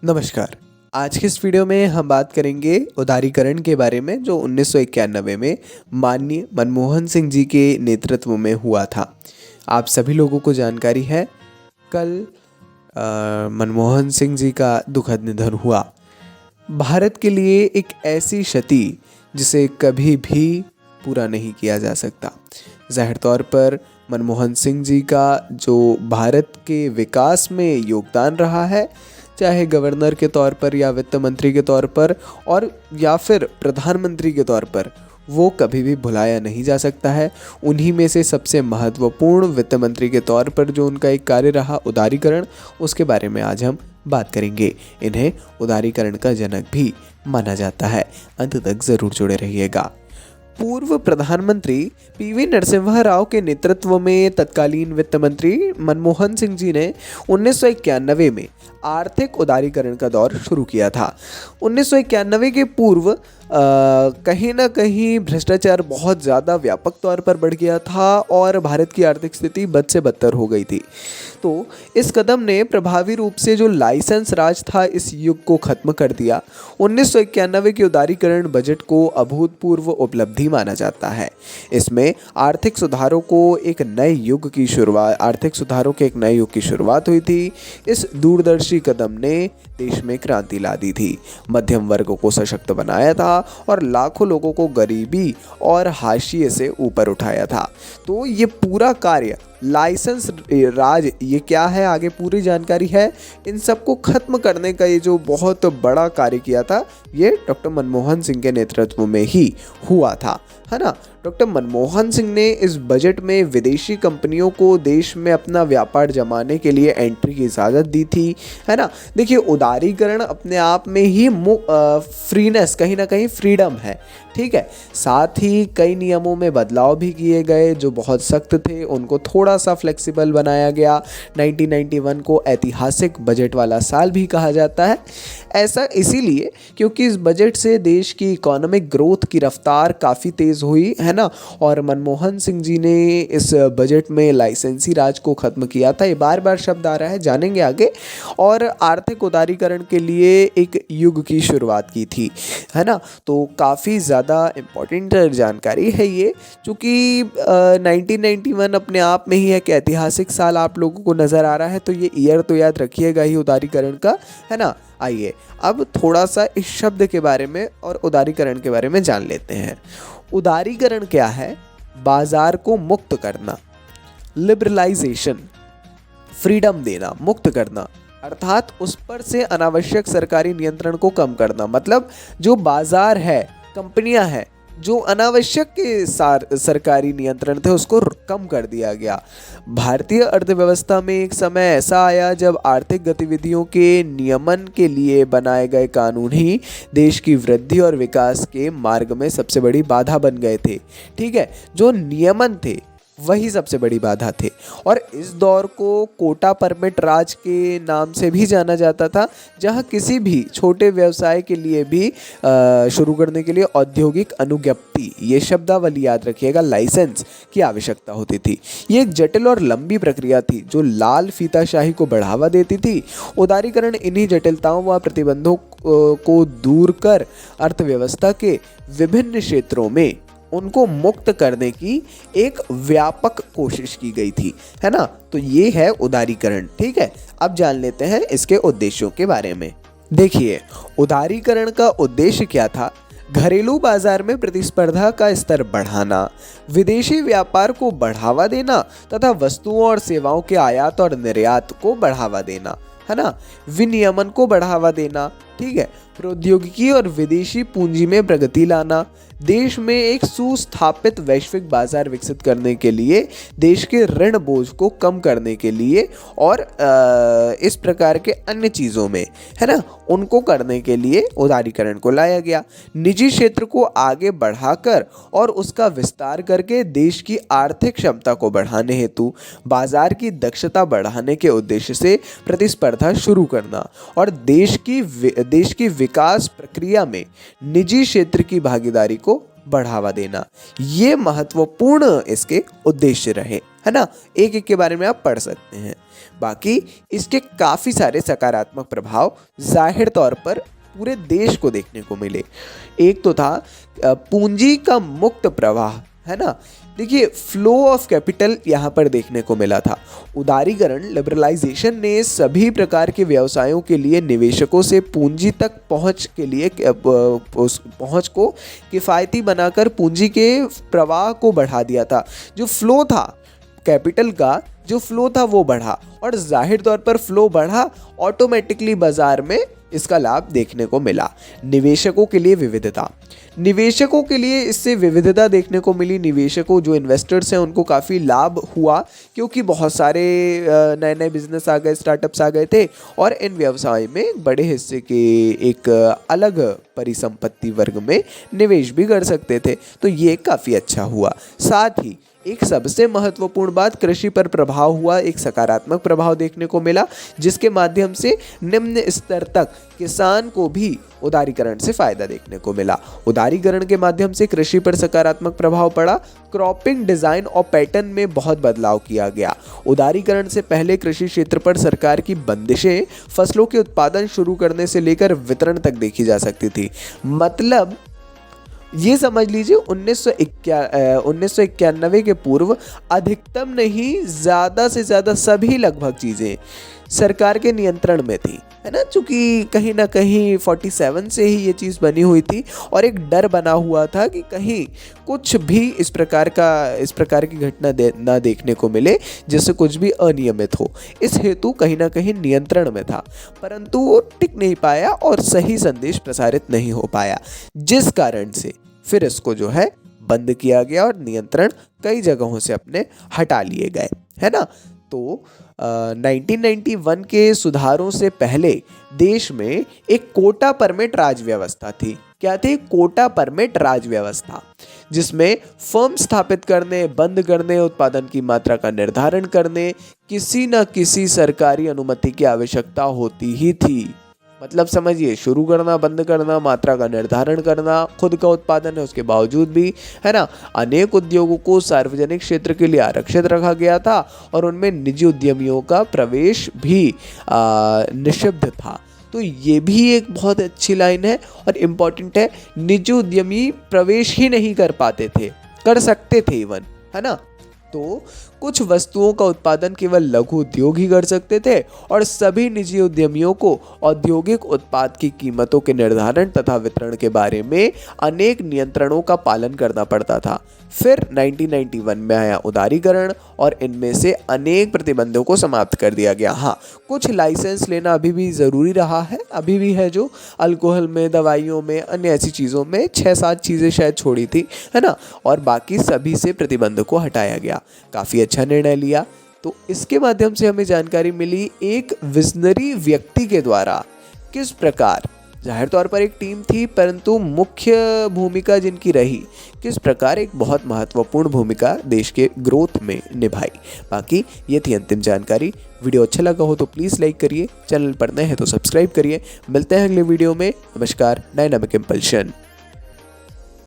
नमस्कार। आज के इस वीडियो में हम बात करेंगे उदारीकरण के बारे में जो 1991 में माननीय मनमोहन सिंह जी के नेतृत्व में हुआ था। आप सभी लोगों को जानकारी है कल मनमोहन सिंह जी का दुखद निधन हुआ। भारत के लिए एक ऐसी क्षति जिसे कभी भी पूरा नहीं किया जा सकता। ज़ाहिर तौर पर मनमोहन सिंह जी का जो भारत के विकास में योगदान रहा है, चाहे गवर्नर के तौर पर या वित्त मंत्री के तौर पर और या फिर प्रधानमंत्री के तौर पर, वो कभी भी भुलाया नहीं जा सकता है। उन्हीं में से सबसे महत्वपूर्ण वित्त मंत्री के तौर पर जो उनका एक कार्य रहा उदारीकरण, उसके बारे में आज हम बात करेंगे। इन्हें उदारीकरण का जनक भी माना जाता है। अंत तक ज़रूर जुड़े रहिएगा। पूर्व प्रधानमंत्री पीवी नरसिम्हा राव के नेतृत्व में तत्कालीन वित्त मंत्री मनमोहन सिंह जी ने 1991 में आर्थिक उदारीकरण का दौर शुरू किया था। 1991 के पूर्व कहीं ना कहीं भ्रष्टाचार बहुत ज़्यादा व्यापक तौर पर बढ़ गया था और भारत की आर्थिक स्थिति बद से बदतर हो गई थी। तो इस कदम ने प्रभावी रूप से जो लाइसेंस राज था इस युग को ख़त्म कर दिया। 1991 के उदारीकरण बजट को अभूतपूर्व उपलब्धि माना जाता है। इसमें आर्थिक सुधारों के एक नए युग की शुरुआत हुई थी। इस दूरदर्शी कदम ने देश में क्रांति ला दी थी, मध्यम वर्ग को सशक्त बनाया था और लाखों लोगों को गरीबी और हाशिए से ऊपर उठाया था। तो ये पूरा कार्य लाइसेंस राज ये क्या है, आगे पूरी जानकारी है। इन सबको खत्म करने का ये जो बहुत बड़ा कार्य किया था, ये डॉक्टर मनमोहन सिंह के नेतृत्व में ही हुआ था, है ना। डॉक्टर मनमोहन सिंह ने इस बजट में विदेशी कंपनियों को देश में अपना व्यापार जमाने के लिए एंट्री की इजाज़त दी थी, है ना। देखिए, उदारीकरण अपने आप में ही फ्रीनेस, कहीं ना कहीं फ्रीडम है, ठीक है। साथ ही कई नियमों में बदलाव भी किए गए जो बहुत सख्त थे, उनको थोड़ा सा फ्लेक्सिबल बनाया गया। 1991 को ऐतिहासिक बजट वाला साल भी कहा जाता है। ऐसा इसीलिए क्योंकि इस बजट से देश की इकोनॉमिक ग्रोथ की रफ्तार काफ़ी तेज़ हुई, है ना। और मनमोहन सिंह जी ने इस बजट में लाइसेंसी राज को ख़त्म किया था। ये बार बार शब्द आ रहा है, जानेंगे आगे। और आर्थिक उदारीकरण के लिए एक युग की शुरुआत की थी, है ना। तो काफ़ी ज़्यादा इम्पोर्टेंट जानकारी है ये, चूँकि 1991 अपने आप में ही एक ऐतिहासिक साल आप लोगों को नज़र आ रहा है, तो ये ईयर तो याद रखिएगा ही उदारीकरण का, है ना। आइए अब थोड़ा सा इस शब्द के बारे में और उदारीकरण के बारे में जान लेते हैं। उदारीकरण क्या है? बाजार को मुक्त करना, लिबरलाइजेशन, फ्रीडम देना, मुक्त करना, अर्थात उस पर से अनावश्यक सरकारी नियंत्रण को कम करना। मतलब जो बाजार है, कंपनियां हैं, जो अनावश्यक के सरकारी नियंत्रण थे उसको कम कर दिया गया। भारतीय अर्थव्यवस्था में एक समय ऐसा आया जब आर्थिक गतिविधियों के नियमन के लिए बनाए गए कानून ही देश की वृद्धि और विकास के मार्ग में सबसे बड़ी बाधा बन गए थे, ठीक है। जो नियमन थे वही सबसे बड़ी बाधा थे। और इस दौर को कोटा परमिट राज के नाम से भी जाना जाता था, जहां किसी भी छोटे व्यवसाय के लिए भी शुरू करने के लिए औद्योगिक अनुज्ञप्ति, ये शब्दावली याद रखिएगा, लाइसेंस की आवश्यकता होती थी। ये एक जटिल और लंबी प्रक्रिया थी जो लाल फीताशाही को बढ़ावा देती थी। उदारीकरण इन्हीं जटिलताओं व प्रतिबंधों को दूर कर अर्थव्यवस्था के विभिन्न क्षेत्रों में उनको मुक्त करने की एक व्यापक कोशिश की गई थी, है ना। तो ये है उदारीकरण, ठीक है। अब जान लेते हैं इसके उद्देश्यों के बारे में। देखिए, उदारीकरण का उद्देश्य क्या था? घरेलू बाजार में प्रतिस्पर्धा का स्तर बढ़ाना, विदेशी व्यापार को बढ़ावा देना तथा वस्तुओं और सेवाओं के आयात और निर्यात को बढ़ावा देना, है ना। विनियमन को बढ़ावा देना, ठीक है। प्रौद्योगिकी और विदेशी पूंजी में प्रगति लाना, देश में एक सुस्थापित वैश्विक बाजार विकसित करने के लिए, देश के ऋण बोझ को कम करने के लिए और इस प्रकार के अन्य चीज़ों में, है ना, उनको करने के लिए उदारीकरण को लाया गया। निजी क्षेत्र को आगे बढ़ाकर और उसका विस्तार करके देश की आर्थिक क्षमता को बढ़ाने हेतु बाजार की दक्षता बढ़ाने के उद्देश्य से प्रतिस्पर्धा शुरू करना और देश की विकास प्रक्रिया में निजी क्षेत्र की भागीदारी को बढ़ावा देना, ये महत्वपूर्ण इसके उद्देश्य रहे, है ना। एक एक के बारे में आप पढ़ सकते हैं। बाकी इसके काफ़ी सारे सकारात्मक प्रभाव जाहिर तौर पर पूरे देश को देखने को मिले। एक तो था पूंजी का मुक्त प्रवाह, है ना। देखिए, फ्लो ऑफ कैपिटल यहाँ पर देखने को मिला था। उदारीकरण, लिबरलाइजेशन ने सभी प्रकार के व्यवसायों के लिए निवेशकों से पूंजी तक पहुँच के लिए उस पहुँच को किफ़ायती बनाकर पूंजी के प्रवाह को बढ़ा दिया था। जो फ्लो था कैपिटल का, जो फ्लो था वो बढ़ा, और जाहिर तौर पर फ्लो बढ़ा, ऑटोमेटिकली बाजार में इसका लाभ देखने को मिला। निवेशकों के लिए विविधता, निवेशकों के लिए इससे विविधता देखने को मिली। निवेशकों जो इन्वेस्टर्स हैं उनको काफ़ी लाभ हुआ, क्योंकि बहुत सारे नए नए बिजनेस आ गए, स्टार्टअप्स आ गए थे, और इन व्यवसाय में बड़े हिस्से के एक अलग परिसंपत्ति वर्ग में निवेश भी कर सकते थे। तो ये काफ़ी अच्छा हुआ। साथ ही एक सबसे महत्वपूर्ण बात, कृषि पर प्रभाव हुआ, एक सकारात्मक प्रभाव देखने को मिला, जिसके माध्यम से निम्न स्तर तक किसान को भी उदारीकरण से फायदा देखने को मिला। उदारीकरण के माध्यम से कृषि पर सकारात्मक प्रभाव पड़ा। क्रॉपिंग डिजाइन और पैटर्न में बहुत बदलाव किया गया। उदारीकरण से पहले कृषि क्षेत्र पर सरकार की बंदिशें फसलों के उत्पादन शुरू करने से लेकर वितरण तक देखी जा सकती थी। मतलब ये समझ लीजिए 1991 के पूर्व अधिकतम नहीं, ज़्यादा से ज़्यादा सभी लगभग चीज़ें सरकार के नियंत्रण में थी, है ना। चूँकि कहीं ना कहीं 47 से ही ये चीज़ बनी हुई थी, और एक डर बना हुआ था कि कहीं कुछ भी इस प्रकार की घटना ना देखने को मिले जिससे कुछ भी अनियमित हो। इस हेतु कहीं ना कहीं नियंत्रण में था, परंतु वो टिक नहीं पाया और सही संदेश प्रसारित नहीं हो पाया, जिस कारण से फिर इसको जो है बंद किया गया और नियंत्रण कई जगहों से अपने हटा लिए गए, है ना। तो 1991 के सुधारों से पहले देश में एक कोटा परमिट राज व्यवस्था थी। क्या थी? कोटा परमिट राज व्यवस्था, जिसमें फर्म स्थापित करने, बंद करने, उत्पादन की मात्रा का निर्धारण करने किसी न किसी सरकारी अनुमति की आवश्यकता होती ही थी। मतलब समझिए, शुरू करना, बंद करना, मात्रा का निर्धारण करना, खुद का उत्पादन है उसके बावजूद भी, है ना। अनेक उद्योगों को सार्वजनिक क्षेत्र के लिए आरक्षित रखा गया था, और उनमें निजी उद्यमियों का प्रवेश भी निषिद्ध था। तो ये भी एक बहुत अच्छी लाइन है और इम्पॉर्टेंट है। निजी उद्यमी प्रवेश ही नहीं कर पाते थे, कर सकते थे इवन, है ना। तो कुछ वस्तुओं का उत्पादन केवल लघु उद्योग ही कर सकते थे, और सभी निजी उद्यमियों को औद्योगिक उत्पाद की कीमतों के निर्धारण तथा वितरण के बारे में अनेक नियंत्रणों का पालन करना पड़ता था। फिर 1991 में आया उदारीकरण, और इनमें से अनेक प्रतिबंधों को समाप्त कर दिया गया। हाँ, कुछ लाइसेंस लेना अभी भी ज़रूरी रहा है, अभी भी है, जो अल्कोहल में, दवाइयों में, अन्य ऐसी चीज़ों में 6-7 चीज़ें शायद छोड़ी थी, है ना, और बाकी सभी से प्रतिबंध को हटाया गया। काफ़ी अच्छा निर्णय लिया। तो इसके माध्यम से हमें जानकारी मिली एक विजनरी व्यक्ति के द्वारा किस प्रकार, जाहिर तौर पर एक टीम थी, परंतु मुख्य भूमिका जिनकी रही, किस प्रकार एक बहुत महत्वपूर्ण भूमिका देश के ग्रोथ में निभाई। बाकी ये थी अंतिम जानकारी। वीडियो अच्छा लगा हो तो प्लीज़ लाइक करिए, चैनल पर नए हैं तो सब्सक्राइब करिए। मिलते हैं अगले वीडियो में। नमस्कार, डायनामिक इम्पल्शन।